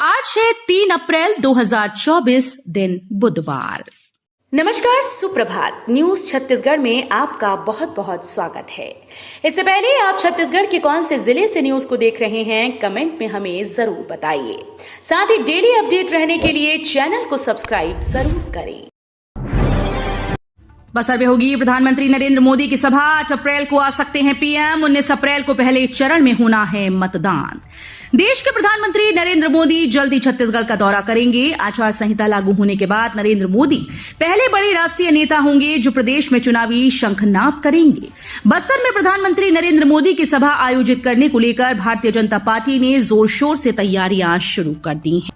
आज है 3 अप्रैल 2024 दिन बुधवार। नमस्कार, सुप्रभात। न्यूज छत्तीसगढ़ में आपका बहुत बहुत स्वागत है। इससे पहले आप छत्तीसगढ़ के कौन से जिले से न्यूज को देख रहे हैं, कमेंट में हमें जरूर बताइए। साथ ही डेली अपडेट रहने के लिए चैनल को सब्सक्राइब जरूर करें। बस्तर में होगी प्रधानमंत्री नरेंद्र मोदी की सभा। 8 अप्रैल को आ सकते हैं पीएम। 19 अप्रैल को पहले चरण में होना है मतदान। देश के प्रधानमंत्री नरेंद्र मोदी जल्दी छत्तीसगढ़ का दौरा करेंगे। आचार संहिता लागू होने के बाद नरेंद्र मोदी पहले बड़े राष्ट्रीय नेता होंगे जो प्रदेश में चुनावी शंखनाद करेंगे। बस्तर में प्रधानमंत्री नरेंद्र मोदी की सभा आयोजित करने को लेकर भारतीय जनता पार्टी ने जोर शोर से तैयारियां शुरू कर दी हैं।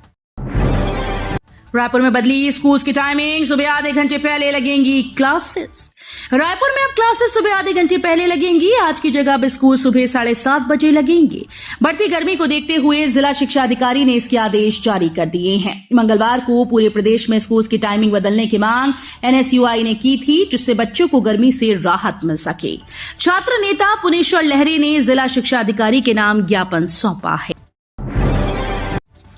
रायपुर में बदली स्कूल की टाइमिंग। सुबह आधे घंटे पहले लगेंगी क्लासेस। रायपुर में अब क्लासेस सुबह आधे घंटे पहले लगेंगी। आज की जगह अब स्कूल सुबह 7:30 बजे लगेंगे। बढ़ती गर्मी को देखते हुए जिला शिक्षा अधिकारी ने इसके आदेश जारी कर दिए हैं। मंगलवार को पूरे प्रदेश में स्कूल की टाइमिंग बदलने की मांग एनएसयूआई ने की थी, जिससे बच्चों को गर्मी से राहत मिल सके। छात्र नेता पुनेश्वर लहरे ने जिला शिक्षा अधिकारी के नाम ज्ञापन सौंपा है।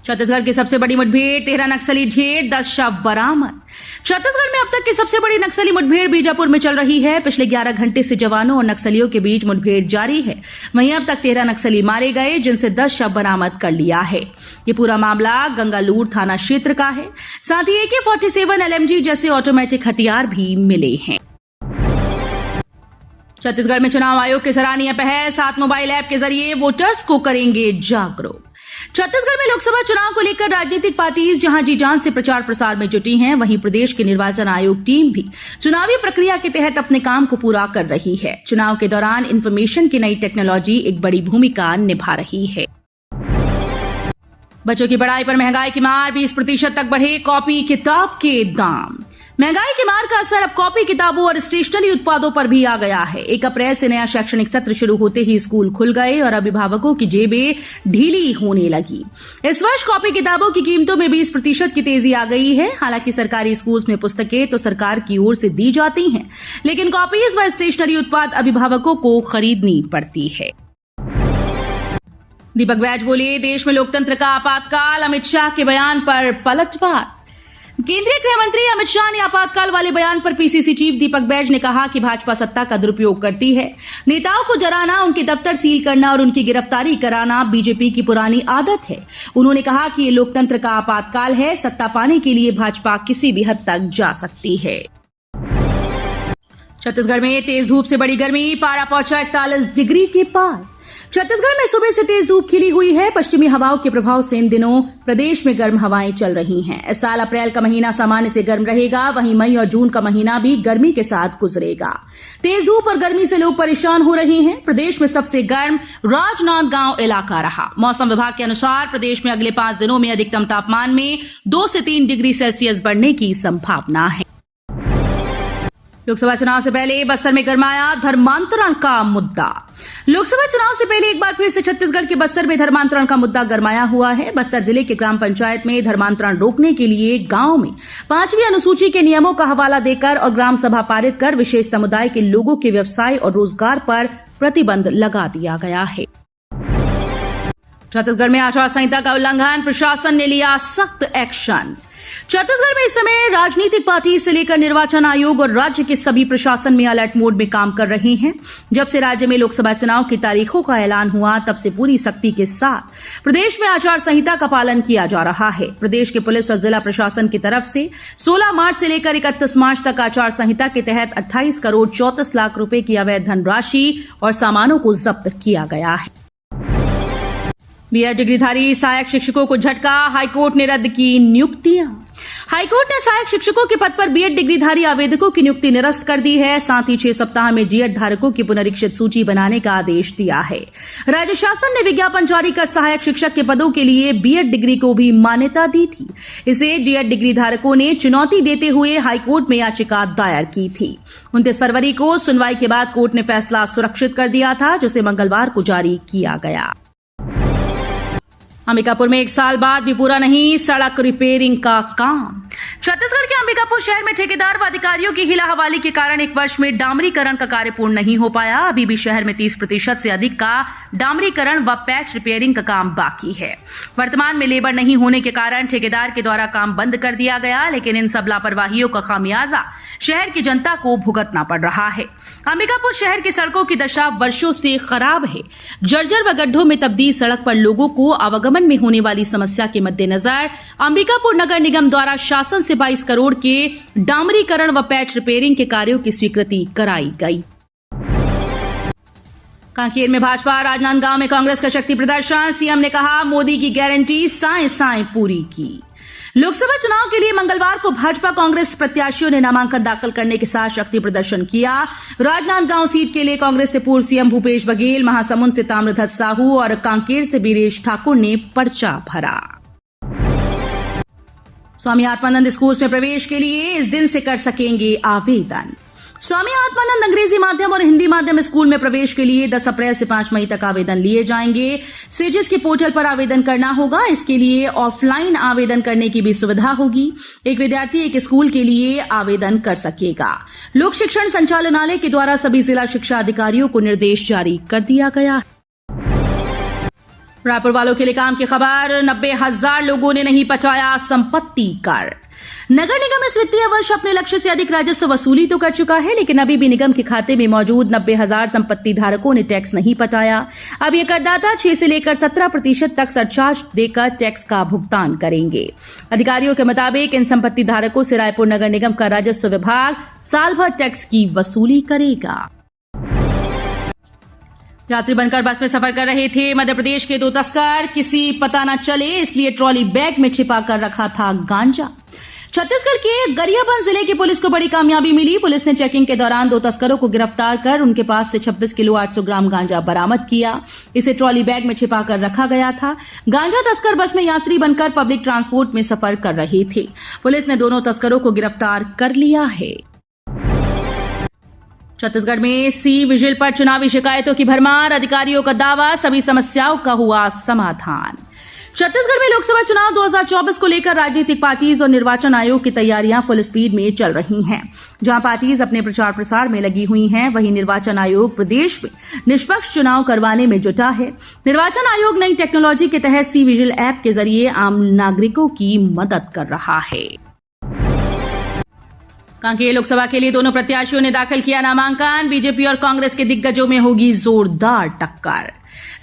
छत्तीसगढ़ की सबसे बड़ी मुठभेड़, 13 नक्सली ढेर, 10 शव बरामद। छत्तीसगढ़ में अब तक की सबसे बड़ी नक्सली मुठभेड़ बीजापुर में चल रही है। पिछले 11 घंटे से जवानों और नक्सलियों के बीच मुठभेड़ जारी है। वहीं अब तक 13 नक्सली मारे गए, जिनसे 10 शव बरामद कर लिया है। ये पूरा मामला गंगालूर थाना क्षेत्र का है। साथ ही AK-47 LMG जैसे ऑटोमेटिक हथियार भी मिले हैं। छत्तीसगढ़ में चुनाव आयोग की सराहनीय पहल। 7 मोबाइल ऐप के जरिए वोटर्स को करेंगे जागरूक। छत्तीसगढ़ में लोकसभा चुनाव को लेकर राजनीतिक पार्टीज जहां जी जान से प्रचार प्रसार में जुटी हैं, वहीं प्रदेश की निर्वाचन आयोग टीम भी चुनावी प्रक्रिया के तहत अपने काम को पूरा कर रही है। चुनाव के दौरान इंफॉर्मेशन की नई टेक्नोलॉजी एक बड़ी भूमिका निभा रही है। बच्चों की पढ़ाई पर महंगाई की मार। 20% तक बढ़े कॉपी किताब के दाम। महंगाई की मार का असर अब कॉपी किताबों और स्टेशनरी उत्पादों पर भी आ गया है। 1 अप्रैल से नया शैक्षणिक सत्र शुरू होते ही स्कूल खुल गए और अभिभावकों की जेबें ढीली होने लगी। इस वर्ष कॉपी किताबों की कीमतों में 20% की तेजी आ गई है। हालांकि सरकारी स्कूल में पुस्तकें तो सरकार की ओर से दी जाती हैं, लेकिन कॉपीज व स्टेशनरी उत्पाद अभिभावकों को खरीदनी पड़ती है। दीपक बैज बोले, देश में लोकतंत्र का आपातकाल। अमित शाह के बयान पर पलटवार। केंद्रीय गृह मंत्री अमित शाह ने आपातकाल वाले बयान पर पीसीसी चीफ दीपक बैज ने कहा कि भाजपा सत्ता का दुरुपयोग करती है। नेताओं को डराना, उनके दफ्तर सील करना और उनकी गिरफ्तारी कराना बीजेपी की पुरानी आदत है। उन्होंने कहा कि ये लोकतंत्र का आपातकाल है। सत्ता पाने के लिए भाजपा किसी भी हद तक जा सकती है। छत्तीसगढ़ में तेज धूप से बड़ी गर्मी। पारा पहुंचा 41 डिग्री के पार। छत्तीसगढ़ में सुबह से तेज धूप खिली हुई है। पश्चिमी हवाओं के प्रभाव से इन दिनों प्रदेश में गर्म हवाएं चल रही हैं। इस साल अप्रैल का महीना सामान्य से गर्म रहेगा। वहीं मई और जून का महीना भी गर्मी के साथ गुजरेगा। तेज धूप और गर्मी से लोग परेशान हो रहे हैं। प्रदेश में सबसे गर्म राजनांदगांव इलाका रहा। मौसम विभाग के अनुसार प्रदेश में अगले 5 दिनों में अधिकतम तापमान में 2 से 3 डिग्री सेल्सियस बढ़ने की संभावना है। लोकसभा चुनाव से पहले बस्तर में गरमाया धर्मांतरण का मुद्दा। लोकसभा चुनाव से पहले एक बार फिर से छत्तीसगढ़ के बस्तर में धर्मांतरण का मुद्दा गरमाया हुआ है। बस्तर जिले के ग्राम पंचायत में धर्मांतरण रोकने के लिए गांव में 5वीं अनुसूची के नियमों का हवाला देकर और ग्राम सभा पारित कर विशेष समुदाय के लोगों के व्यवसाय और रोजगार पर प्रतिबंध लगा दिया गया है। छत्तीसगढ़ में आचार संहिता का उल्लंघन, प्रशासन ने लिया सख्त एक्शन। छत्तीसगढ़ में इस समय राजनीतिक पार्टी से लेकर निर्वाचन आयोग और राज्य के सभी प्रशासन में अलर्ट मोड में काम कर रहे हैं। जब से राज्य में लोकसभा चुनाव की तारीखों का ऐलान हुआ, तब से पूरी सख्ती के साथ प्रदेश में आचार संहिता का पालन किया जा रहा है। प्रदेश के पुलिस और जिला प्रशासन की तरफ से 16 मार्च से लेकर 31 मार्च तक आचार संहिता के तहत 28 करोड़ 34 लाख रुपए की अवैध धनराशि और सामानों को जब्त किया गया है। बीएड डिग्रीधारी सहायक शिक्षकों को झटका। हाईकोर्ट ने रद्द की नियुक्तियां। हाईकोर्ट ने सहायक शिक्षकों के पद पर बीएड डिग्रीधारी आवेदकों की नियुक्ति निरस्त कर दी है। साथ ही 6 सप्ताह में जीएड धारकों की पुनरीक्षित सूची बनाने का आदेश दिया है। राज्य शासन ने विज्ञापन जारी कर सहायक शिक्षक के पदों के लिए बीएड डिग्री को भी मान्यता दी थी। इसे जीएड डिग्री धारकों ने चुनौती देते हुए हाईकोर्ट में याचिका दायर की थी। 29 फरवरी को सुनवाई के बाद कोर्ट ने फैसला सुरक्षित कर दिया था, जिसे मंगलवार को जारी किया गया। अंबिकापुर में 1 साल बाद भी पूरा नहीं सड़क रिपेयरिंग का काम। छत्तीसगढ़ के अंबिकापुर शहर में ठेकेदार व अधिकारियों की हिला हवाली के कारण एक वर्ष में डामरीकरण का कार्य पूर्ण नहीं हो पाया। अभी भी शहर में 30% से अधिक का डामरीकरण व पैच रिपेयरिंग का काम बाकी है। वर्तमान में लेबर नहीं होने के कारण ठेकेदार के द्वारा काम बंद कर दिया गया, लेकिन इन सब लापरवाहियों का खामियाजा शहर की जनता को भुगतना पड़ रहा है। अंबिकापुर शहर की सड़कों की दशा वर्षों से खराब है। जर्जर व गड्ढों में तब्दील सड़क पर लोगों को आवागमन में होने वाली समस्या के मद्देनजर अंबिकापुर नगर निगम द्वारा शासन से 22 करोड़ के डामरीकरण व पैच रिपेयरिंग के कार्यों की स्वीकृति कराई गई। कांकेर में भाजपा राजनांदगांव में कांग्रेस का शक्ति प्रदर्शन। सीएम ने कहा, मोदी की गारंटी साएं साएं पूरी की। लोकसभा चुनाव के लिए मंगलवार को भाजपा कांग्रेस प्रत्याशियों ने नामांकन दाखिल करने के साथ शक्ति प्रदर्शन किया। राजनांदगांव सीट के लिए कांग्रेस से पूर्व सीएम भूपेश बघेल, महासमुंद से ताम्रध्वज साहू और कांकेर से वीरेश ठाकुर ने पर्चा भरा। स्वामी आत्मानंद स्कूल में प्रवेश के लिए इस दिन से कर सकेंगे आवेदन। स्वामी आत्मानंद अंग्रेजी माध्यम और हिंदी माध्यम स्कूल में प्रवेश के लिए 10 अप्रैल से 5 मई तक आवेदन लिए जाएंगे। सेजिस के पोर्टल पर आवेदन करना होगा। इसके लिए ऑफलाइन आवेदन करने की भी सुविधा होगी। एक विद्यार्थी एक स्कूल के लिए आवेदन कर सकेगा। लोक शिक्षण संचालनालय के द्वारा सभी जिला शिक्षा अधिकारियों को निर्देश जारी कर दिया गया है। रायपुर वालों के लिए काम की खबर, 90,000 लोगों ने नहीं पटाया संपत्ति कर। नगर निगम इस वित्तीय वर्ष अपने लक्ष्य से अधिक राजस्व वसूली तो कर चुका है, लेकिन अभी भी निगम के खाते में मौजूद 90,000 संपत्ति धारकों ने टैक्स नहीं पटाया। अब ये करदाता 6 से लेकर 17% तक सरचार्ज देकर टैक्स का भुगतान करेंगे। अधिकारियों के मुताबिक इन संपत्ति धारकों से रायपुर नगर निगम का राजस्व विभाग साल भर टैक्स की वसूली करेगा। यात्री बनकर बस में सफर कर रहे थे मध्य प्रदेश के 2 तस्कर। किसी पता न चले इसलिए ट्रॉली बैग में छिपा कर रखा था गांजा। छत्तीसगढ़ के गरियाबंद जिले की पुलिस को बड़ी कामयाबी मिली। पुलिस ने चेकिंग के दौरान 2 तस्करों को गिरफ्तार कर उनके पास से 26 किलो 800 ग्राम गांजा बरामद किया। इसे ट्रॉली बैग में छिपा कर रखा गया था। गांजा तस्कर बस में यात्री बनकर पब्लिक ट्रांसपोर्ट में सफर कर रहे थे। पुलिस ने दोनों तस्करों को गिरफ्तार कर लिया है। छत्तीसगढ़ में सी विजिल पर चुनावी शिकायतों की भरमार। अधिकारियों का दावा, सभी समस्याओं का हुआ समाधान। छत्तीसगढ़ में लोकसभा चुनाव 2024 को लेकर राजनीतिक पार्टीज और निर्वाचन आयोग की तैयारियां फुल स्पीड में चल रही हैं। जहां पार्टीज अपने प्रचार प्रसार में लगी हुई हैं, वहीं निर्वाचन आयोग प्रदेश में निष्पक्ष चुनाव करवाने में जुटा है। निर्वाचन आयोग नई टेक्नोलॉजी के तहत सी विजिल ऐप के जरिए आम नागरिकों की मदद कर रहा है। कांकेर लोकसभा के लिए दोनों प्रत्याशियों ने दाखिल किया नामांकन। बीजेपी और कांग्रेस के दिग्गजों में होगी जोरदार टक्कर।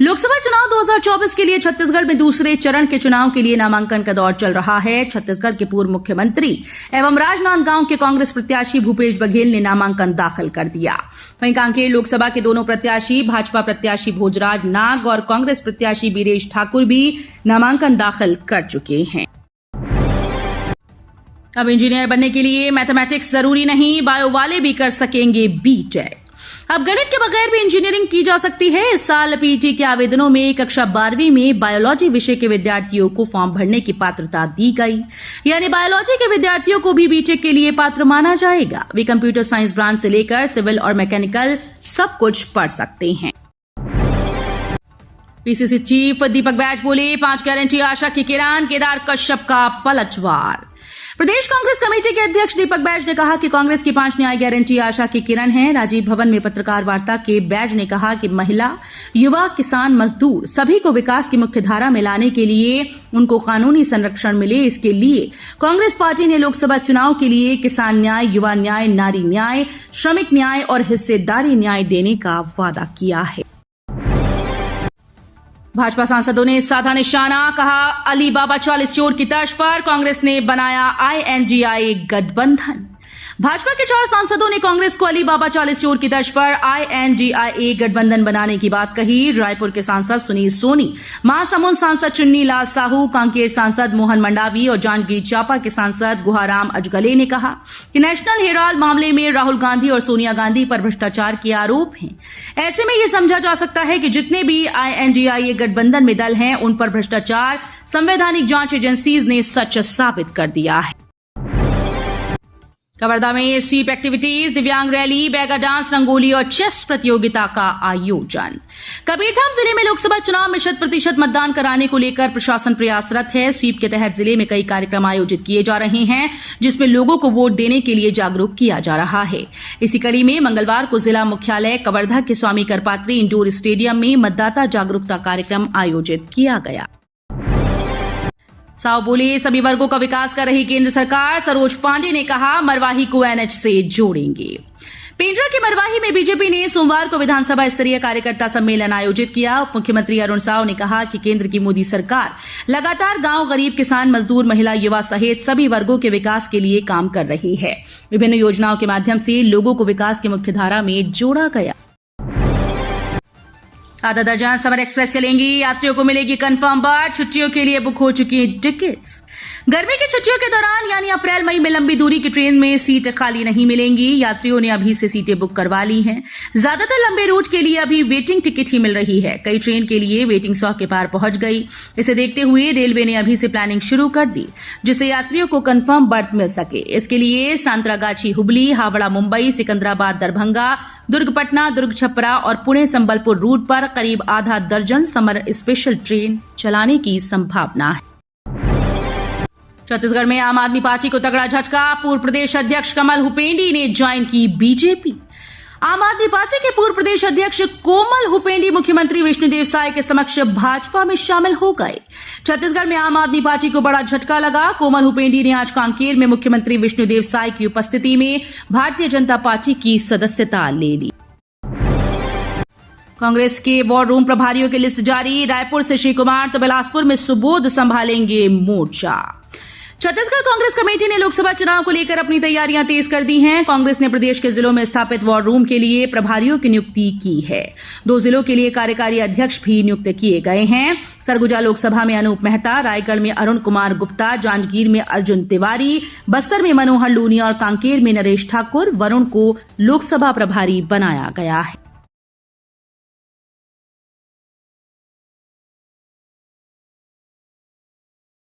लोकसभा चुनाव 2024 के लिए छत्तीसगढ़ में दूसरे चरण के चुनाव के लिए नामांकन का दौर चल रहा है। छत्तीसगढ़ के पूर्व मुख्यमंत्री एवं राजनांदगांव के कांग्रेस प्रत्याशी भूपेश बघेल ने नामांकन दाखिल कर दिया। वहीं कांकेर लोकसभा के दोनों प्रत्याशी, भाजपा प्रत्याशी भोजराज नाग और कांग्रेस प्रत्याशी वीरेश ठाकुर भी नामांकन दाखिल कर चुके हैं। अब इंजीनियर बनने के लिए मैथमेटिक्स जरूरी नहीं, बायो वाले भी कर सकेंगे बीटेक। अब गणित के बगैर भी इंजीनियरिंग की जा सकती है। इस साल पीईटी के आवेदनों में कक्षा 12वीं में बायोलॉजी विषय के विद्यार्थियों को फॉर्म भरने की पात्रता दी गई, यानी बायोलॉजी के विद्यार्थियों को भी बीटेक के लिए पात्र माना जाएगा। वे कंप्यूटर साइंस ब्रांच से लेकर सिविल और मैकेनिकल सब कुछ पढ़ सकते हैं। पीसीसी चीफ दीपक बैज बोले, 5 गारंटी आशा की किरण, केदार कश्यप का पलटवार। प्रदेश कांग्रेस कमेटी के अध्यक्ष दीपक बैज ने कहा कि कांग्रेस की 5 न्याय गारंटी आशा की किरण है। राजीव भवन में पत्रकार वार्ता के बैज ने कहा कि महिला, युवा, किसान, मजदूर सभी को विकास की मुख्य धारा में लाने के लिए उनको कानूनी संरक्षण मिले, इसके लिए कांग्रेस पार्टी ने लोकसभा चुनाव के लिए किसान न्याय, युवा न्याय, नारी न्याय, श्रमिक न्याय और हिस्सेदारी न्याय देने का वादा किया है। भाजपा सांसदों ने साधा निशाना, कहा अली बाबा 40 चोर की तर्ज पर कांग्रेस ने बनाया INDI गठबंधन। भाजपा के 4 सांसदों ने कांग्रेस को अली बाबा 40 चोर की तर्ज पर INDI गठबंधन बनाने की बात कही। रायपुर के सांसद सुनील सोनी, महासमुंद सांसद चुन्नी लाल साहू, कांकेर सांसद मोहन मंडावी और जांजगीर चांपा के सांसद गुहाराम अजगले ने कहा कि नेशनल हेराल्ड मामले में राहुल गांधी और सोनिया गांधी पर भ्रष्टाचार के आरोप हैं। ऐसे में यह समझा जा सकता है कि जितने भी INDI गठबंधन में दल हैं, उन पर भ्रष्टाचार संवैधानिक जांच एजेंसीज ने सच साबित कर दिया है। कवर्धा में स्वीप एक्टिविटीज, दिव्यांग रैली, बैगा डांस, रंगोली और चेस प्रतियोगिता का आयोजन। कबीरधाम जिले में लोकसभा चुनाव में 100% मतदान कराने को लेकर प्रशासन प्रयासरत है। स्वीप के तहत जिले में कई कार्यक्रम आयोजित किए जा रहे हैं, जिसमें लोगों को वोट देने के लिए जागरूक किया जा रहा है। इसी कड़ी में मंगलवार को जिला मुख्यालय कवर्धा के स्वामी करपात्री इंडोर स्टेडियम में मतदाता जागरूकता कार्यक्रम आयोजित किया गया। साव बोले, सभी वर्गों का विकास कर रही केंद्र सरकार। सरोज पांडे ने कहा, मरवाही को एनएच से जोड़ेंगे। पेंड्रा के मरवाही में बीजेपी ने सोमवार को विधानसभा स्तरीय कार्यकर्ता सम्मेलन आयोजित किया। उप मुख्यमंत्री अरुण साव ने कहा कि केंद्र की मोदी सरकार लगातार गांव, गरीब, किसान, मजदूर, महिला, युवा सहित सभी वर्गों के विकास के लिए काम कर रही है। विभिन्न योजनाओं के माध्यम से लोगों को विकास की मुख्यधारा में जोड़ा गया। आधा दर्जन समर एक्सप्रेस चलेंगी, यात्रियों को मिलेगी कंफर्म बर्थ। छुट्टियों के लिए बुक हो चुकी टिकट्स। गर्मी की छुट्टियों के दौरान यानी अप्रैल मई में लंबी दूरी की ट्रेन में सीट खाली नहीं मिलेंगी। यात्रियों ने अभी से सीटें बुक करवा ली हैं। ज्यादातर लंबे रूट के लिए अभी वेटिंग टिकट ही मिल रही है। कई ट्रेन के लिए वेटिंग 100 के पार पहुंच गई। इसे देखते हुए रेलवे ने अभी से प्लानिंग शुरू कर दी, जिससे यात्रियों को कंफर्म बर्थ मिल सके। इसके लिए सांतरागाछी हुबली, हावड़ा मुंबई, सिकंदराबाद दरभंगा, दुर्ग पटना, दुर्ग छपरा और पुणे संबलपुर रूट पर करीब आधा दर्जन समर स्पेशल ट्रेन चलाने की संभावना है। छत्तीसगढ़ में आम आदमी पार्टी को तगड़ा झटका। पूर्व प्रदेश अध्यक्ष कमल हुपेंडी ने ज्वाइन की बीजेपी। आम आदमी पार्टी के पूर्व प्रदेश अध्यक्ष कोमल हुपेंडी मुख्यमंत्री विष्णुदेव साय के समक्ष भाजपा में शामिल हो गए। छत्तीसगढ़ में आम आदमी पार्टी को बड़ा झटका लगा। कोमल हुपेंडी ने आज कांकेर में मुख्यमंत्री विष्णुदेव साय की उपस्थिति में भारतीय जनता पार्टी की सदस्यता ले ली। कांग्रेस के वॉर रूम प्रभारियों की लिस्ट जारी। रायपुर से श्री कुमार तो बिलासपुर में सुबोध संभालेंगे मोर्चा। छत्तीसगढ़ कांग्रेस कमेटी ने लोकसभा चुनाव को लेकर अपनी तैयारियां तेज कर दी हैं। कांग्रेस ने प्रदेश के जिलों में स्थापित वॉर रूम के लिए प्रभारियों की नियुक्ति की है। 2 जिलों के लिए कार्यकारी अध्यक्ष भी नियुक्त किए गए हैं। सरगुजा लोकसभा में अनूप मेहता, रायगढ़ में अरुण कुमार गुप्ता, जांजगीर में अर्जुन तिवारी, बस्तर में मनोहर लूनी और कांकेर में नरेश ठाकुर, वरुण को लोकसभा प्रभारी बनाया गया है।